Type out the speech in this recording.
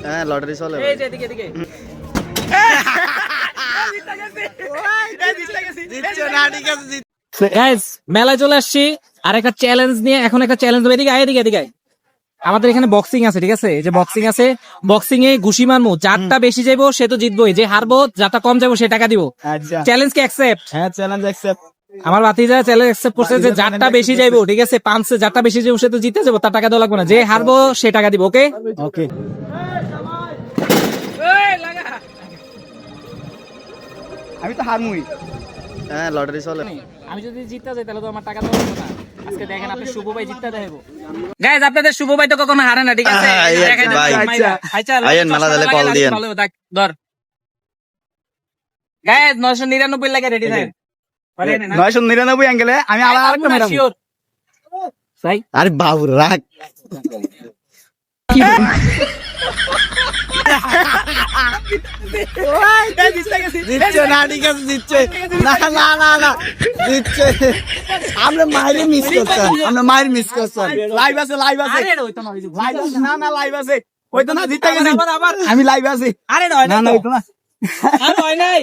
হ্যাঁ লটারি চলে এই যে এদিকে এদিকে গাইস মেলায় চলে আসছি আর একটা চ্যালেঞ্জ নিয়ে। এখন একটা চ্যালেঞ্জ দেবো, এদিকে আয়, এদিকে এদিকে আয়। আমাদের এখানে বক্সিং আছে, ঠিক আছে? এই যে বক্সিং আছে, বক্সিং এ ঘুষি মারমু, যারটা বেশি যাইবো সে তো জিতবই, যে হারবো যারটা কম যাবো সে টাকা দিব। আচ্ছা চ্যালেঞ্জ কি অ্যাকসেপ্ট? হ্যাঁ চ্যালেঞ্জ অ্যাকসেপ্ট। আমার ভাতিজা চ্যালেঞ্জ অ্যাকসেপ্ট করছে যে যারটা বেশি যাইবো, ঠিক আছে, পাঁচে যারটা বেশি যাবো সে তো জিতে যাবো, তার টাকা দেওয়া লাগবে না, যে হারবো সে টাকা দিব। ওকে ওকে আমি তো হারমুই। হ্যাঁ লটারি চলে। আমি যদি জিততে যাই তাহলে তো আমার টাকা দেওয়া লাগবে না। আজকে দেখেন আপনি শুভ ভাই জিততে দেখাবো। গাইস আপনাদের শুভ ভাই তো কখনো হারে না, ঠিক আছে? দেখাই দেন মাইরা। আচ্ছা আইয়েন মেলা দিলে কল দিয়েন। ধর গাইস 999 লাগে, রেডি থাকেন। 999 অ্যাঙ্গেলে আমি আবার আরেকটা মেরাম। তাই আরে বাবু রাখ। জিতছে না, ঠিক আছে জিতছে। না না না না জিতছে। আমরা মাইরে মিস করছেন, আমরা মাইরে মিস করছেন। লাইভ আছে লাইভ আছে। আরে ওই তো না, লাইভ আছে না না লাইভ আছে। ওই তো না জিতে গেছি। আবার আমি লাইভ আছি। আরে নয় না না না ওই তো না। আর হয় নাই।